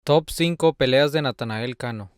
Top 5 peleas de Natanael Cano.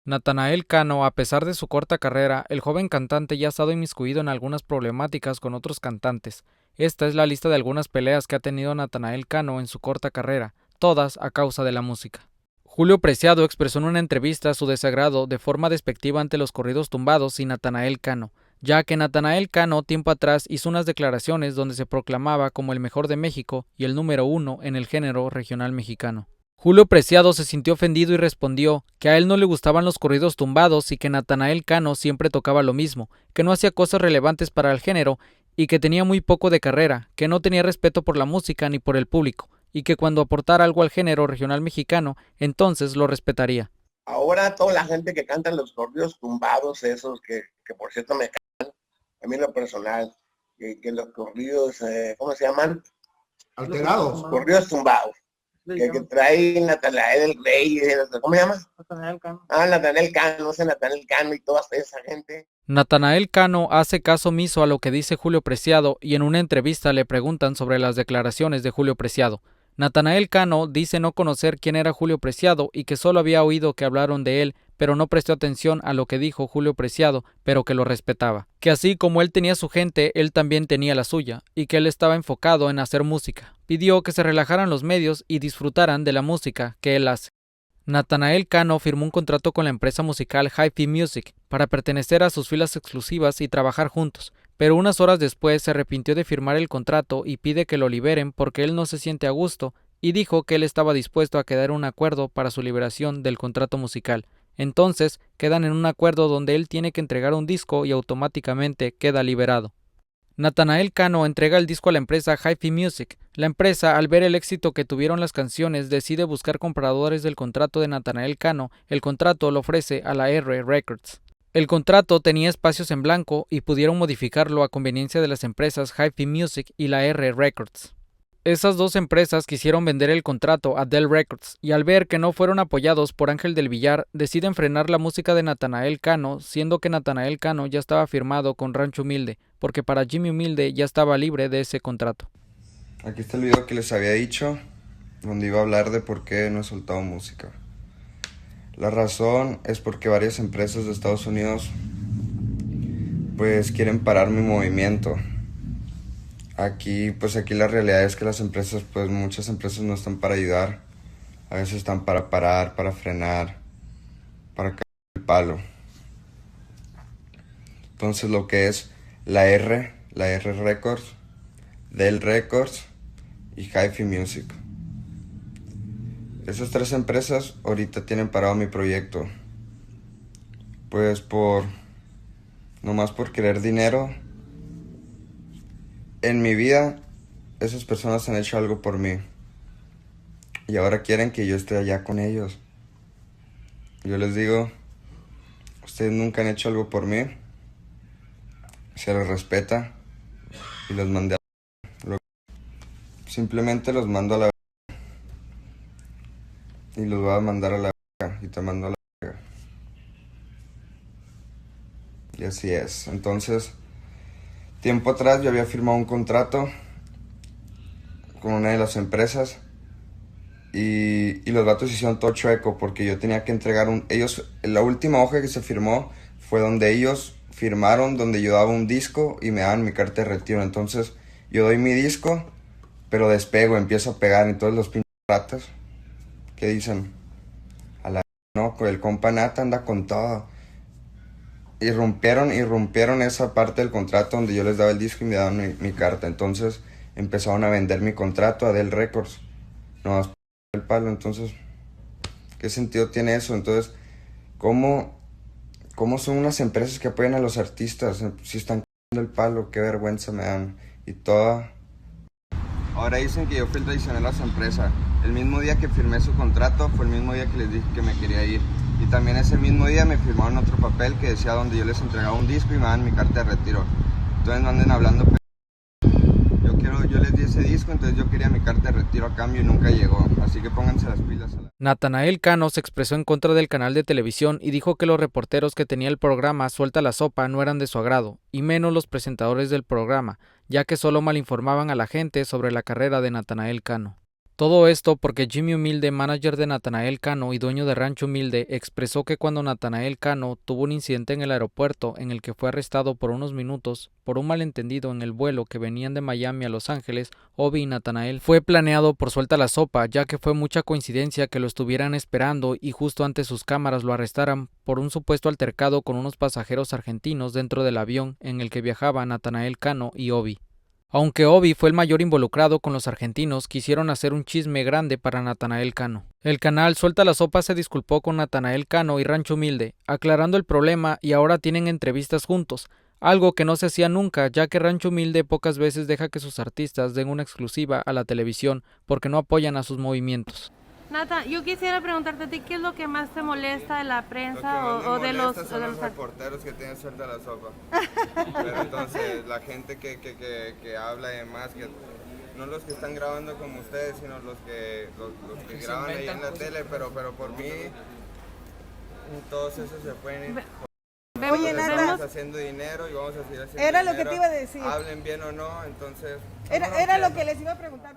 Natanael Cano, a pesar de su corta carrera, el joven cantante ya ha estado inmiscuido en algunas problemáticas con otros cantantes. Esta es la lista de algunas peleas que ha tenido Natanael Cano en su corta carrera, todas a causa de la música. Julio Preciado expresó en una entrevista su desagrado de forma despectiva ante los corridos tumbados y Natanael Cano, ya que Natanael Cano tiempo atrás hizo unas declaraciones donde se proclamaba como el mejor de México y el número 1 en el género regional mexicano. Julio Preciado se sintió ofendido y respondió que a él no le gustaban los corridos tumbados y que Natanael Cano siempre tocaba lo mismo, que no hacía cosas relevantes para el género y que tenía muy poco de carrera, que no tenía respeto por la música ni por el público, y que cuando aportara algo al género regional mexicano, entonces lo respetaría. Ahora toda la gente que canta los corridos tumbados, esos que por cierto me cantan, a mí en lo personal, que los corridos, ¿cómo se llaman? Alterados. Corridos tumbados. Que trae Natanael el Rey, ¿cómo se llama? Natanael Cano. Natanael Cano, no sé, Natanael Cano y toda esa gente. Natanael Cano hace caso omiso a lo que dice Julio Preciado y en una entrevista le preguntan sobre las declaraciones de Julio Preciado. Natanael Cano dice no conocer quién era Julio Preciado y que solo había oído que hablaron de él, pero no prestó atención a lo que dijo Julio Preciado, pero que lo respetaba. Que así como él tenía su gente, él también tenía la suya, y que él estaba enfocado en hacer música. Pidió que se relajaran los medios y disfrutaran de la música que él hace. Natanael Cano firmó un contrato con la empresa musical Hi-Fi Music para pertenecer a sus filas exclusivas y trabajar juntos, pero unas horas después se arrepintió de firmar el contrato y pide que lo liberen porque él no se siente a gusto y dijo que él estaba dispuesto a quedar en un acuerdo para su liberación del contrato musical. Entonces quedan en un acuerdo donde él tiene que entregar un disco y automáticamente queda liberado. Natanael Cano entrega el disco a la empresa Hi-Fi Music. La empresa, al ver el éxito que tuvieron las canciones, decide buscar compradores del contrato de Natanael Cano. El contrato lo ofrece a la R Records. El contrato tenía espacios en blanco y pudieron modificarlo a conveniencia de las empresas Hi-Fi Music y la R Records. Esas dos empresas quisieron vender el contrato a Dell Records y al ver que no fueron apoyados por Ángel del Villar, deciden frenar la música de Natanael Cano, siendo que Natanael Cano ya estaba firmado con Rancho Humilde, porque para Jimmy Humilde ya estaba libre de ese contrato. Aquí está el video que les había dicho, donde iba a hablar de por qué no he soltado música. La razón es porque varias empresas de Estados Unidos pues quieren parar mi movimiento. Aquí la realidad es que las empresas, pues muchas empresas no están para ayudar. A veces están para parar, para frenar, para caer el palo. Entonces lo que es la R Records, Dell Records y Hi-Fi Music. Esas tres empresas ahorita tienen parado mi proyecto. Pues nomás por querer dinero. En mi vida, esas personas han hecho algo por mí. Y ahora quieren que yo esté allá con ellos. Yo les digo, ustedes nunca han hecho algo por mí. Se les respeta. Y los mandé a simplemente los mando a la y los voy a mandar a la y te mando a la y así es. Entonces, tiempo atrás yo había firmado un contrato con una de las empresas y los vatos hicieron todo chueco porque yo tenía que entregar la última hoja que se firmó fue donde ellos firmaron, donde yo daba un disco y me daban mi carta de retiro. Entonces yo doy mi disco, pero despego, empiezo a pegar, entonces los pinches ratas que dicen, no, el compa Nata anda con todo. Y rompieron esa parte del contrato donde yo les daba el disco y me daban mi carta. Entonces empezaron a vender mi contrato a Dell Records. No más el palo. Entonces, ¿qué sentido tiene eso? Entonces, ¿cómo son unas empresas que apoyan a los artistas? Si están cagando el palo, qué vergüenza me dan. Y toda. Ahora dicen que yo fui el traicionero a su empresa. El mismo día que firmé su contrato fue el mismo día que les dije que me quería ir. Y también ese mismo día me firmaron otro papel que decía donde yo les entregaba un disco y me daban mi carta de retiro. Entonces no anden hablando. Yo les di ese disco, entonces yo quería mi carta de retiro a cambio y nunca llegó. Así que pónganse las pilas. Natanael Cano se expresó en contra del canal de televisión y dijo que los reporteros que tenía el programa Suelta la Sopa no eran de su agrado, y menos los presentadores del programa, ya que solo malinformaban a la gente sobre la carrera de Natanael Cano. Todo esto porque Jimmy Humilde, manager de Natanael Cano y dueño de Rancho Humilde, expresó que cuando Natanael Cano tuvo un incidente en el aeropuerto en el que fue arrestado por unos minutos por un malentendido en el vuelo que venían de Miami a Los Ángeles, Obi y Natanael, fue planeado por Suelta la Sopa, ya que fue mucha coincidencia que lo estuvieran esperando y justo ante sus cámaras lo arrestaran por un supuesto altercado con unos pasajeros argentinos dentro del avión en el que viajaban Natanael Cano y Obi. Aunque Obi fue el mayor involucrado con los argentinos, quisieron hacer un chisme grande para Natanael Cano. El canal Suelta la Sopa se disculpó con Natanael Cano y Rancho Humilde, aclarando el problema, y ahora tienen entrevistas juntos, algo que no se hacía nunca, ya que Rancho Humilde pocas veces deja que sus artistas den una exclusiva a la televisión porque no apoyan a sus movimientos. Nata, yo quisiera preguntarte a ti, ¿qué es lo que más te molesta de la prensa o de los reporteros que tienen Suelta la Sopa? Pero entonces, la gente que habla y demás, que no los que están grabando como ustedes, sino los que graban ahí en la tele, pero por mí, todos esos se pueden ir. Oye, Nata, estamos haciendo dinero y vamos a seguir haciendo era dinero, lo que te iba a decir. Hablen bien o no, entonces... Era lo que les iba a preguntar.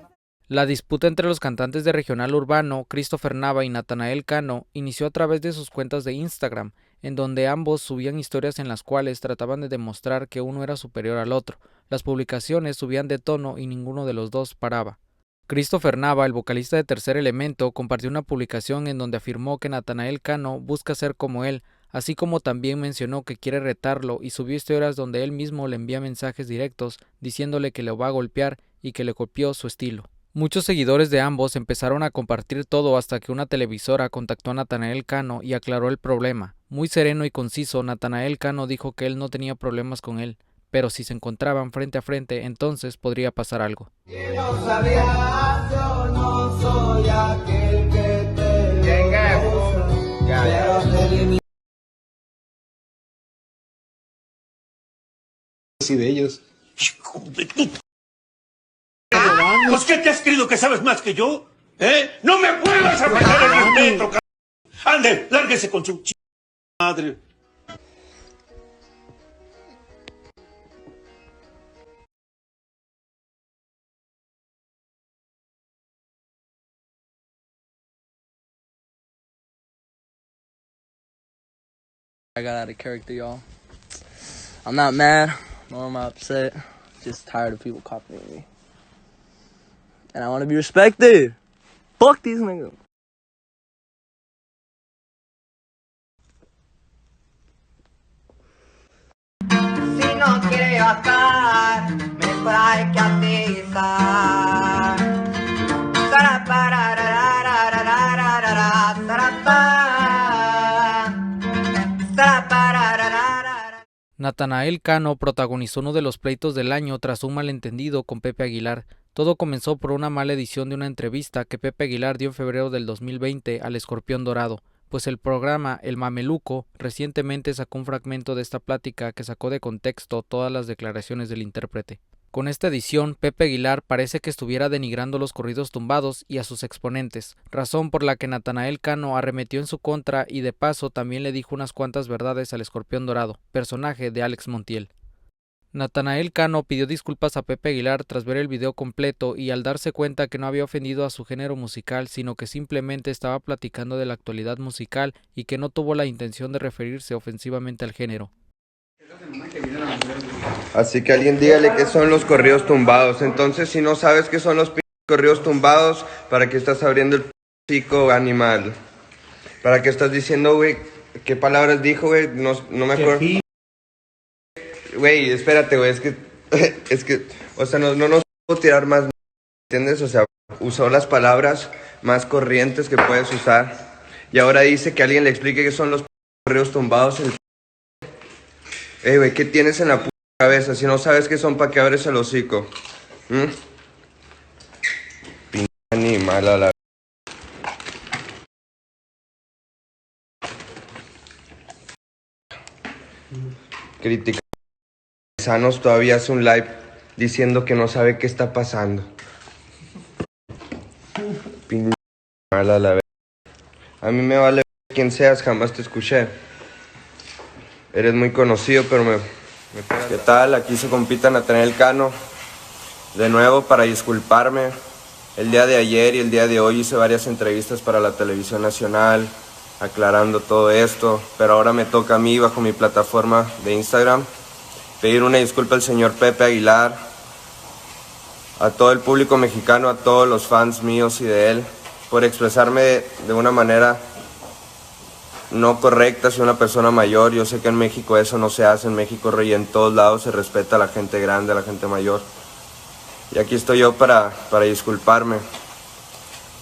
La disputa entre los cantantes de regional urbano, Christopher Nava y Natanael Cano, inició a través de sus cuentas de Instagram, en donde ambos subían historias en las cuales trataban de demostrar que uno era superior al otro. Las publicaciones subían de tono y ninguno de los dos paraba. Christopher Nava, el vocalista de Tercer Elemento, compartió una publicación en donde afirmó que Natanael Cano busca ser como él, así como también mencionó que quiere retarlo y subió historias donde él mismo le envía mensajes directos diciéndole que lo va a golpear y que le copió su estilo. Muchos seguidores de ambos empezaron a compartir todo hasta que una televisora contactó a Natanael Cano y aclaró el problema. Muy sereno y conciso, Natanael Cano dijo que él no tenía problemas con él, pero si se encontraban frente a frente, entonces podría pasar algo. Sí, de ellos. Pues ¿qué te has creído que sabes más que yo? ¿Eh? ¡No me vuelvas a faltar el respeto, c***! ¡Ande, lárguese con su madre! I got out of character, y'all. I'm not mad, nor am I upset. Just tired of people copying me. And I want to be respected. Fuck these niggas. Si no quiere gastar, mejor hay que atizar. Natanael Cano protagonizó uno de los pleitos del año tras un malentendido con Pepe Aguilar. Todo comenzó por una mala edición de una entrevista que Pepe Aguilar dio en febrero del 2020 al Escorpión Dorado, pues el programa El Mameluco recientemente sacó un fragmento de esta plática que sacó de contexto todas las declaraciones del intérprete. Con esta edición, Pepe Aguilar parece que estuviera denigrando los corridos tumbados y a sus exponentes, razón por la que Natanael Cano arremetió en su contra y de paso también le dijo unas cuantas verdades al Escorpión Dorado, personaje de Alex Montiel. Natanael Cano pidió disculpas a Pepe Aguilar tras ver el video completo y al darse cuenta que no había ofendido a su género musical, sino que simplemente estaba platicando de la actualidad musical y que no tuvo la intención de referirse ofensivamente al género. Así que alguien dígale qué son los corridos tumbados. Entonces, si no sabes qué son los corridos tumbados, ¿para qué estás abriendo el pico, animal? ¿Para qué estás diciendo, güey? ¿Qué palabras dijo, güey? No me acuerdo. Güey, espérate, güey, es que, o sea, no nos puedo tirar más, ¿entiendes? O sea, usó las palabras más corrientes que puedes usar y ahora dice que alguien le explique qué son los corridos tumbados. Güey, ¿qué tienes en la cabeza? Si no sabes qué son, ¿para qué abres el hocico? Pinche animal a la... Crítica. Sanos todavía hace un live diciendo que no sabe qué está pasando. Pinche animal a la vez. A mí me vale quién seas, jamás te escuché. Eres muy conocido, pero ¿qué tal? Aquí se compita Natanael Cano. De nuevo para disculparme el día de ayer y el día de hoy hice varias entrevistas para la televisión nacional, aclarando todo esto, pero ahora me toca a mí, bajo mi plataforma de Instagram, pedir una disculpa al señor Pepe Aguilar, a todo el público mexicano, a todos los fans míos y de él, por expresarme de una manera no correcta hacia una persona mayor. Yo sé que en México eso no se hace, en México y en todos lados se respeta a la gente grande, a la gente mayor. Y aquí estoy yo para disculparme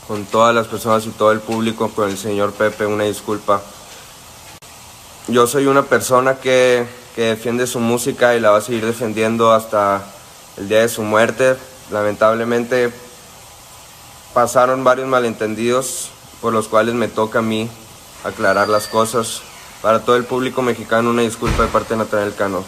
con todas las personas y todo el público, con el señor Pepe, una disculpa. Yo soy una persona que defiende su música y la va a seguir defendiendo hasta el día de su muerte. Lamentablemente pasaron varios malentendidos por los cuales me toca a mí aclarar las cosas. Para todo el público mexicano, una disculpa de parte de Natanael Cano.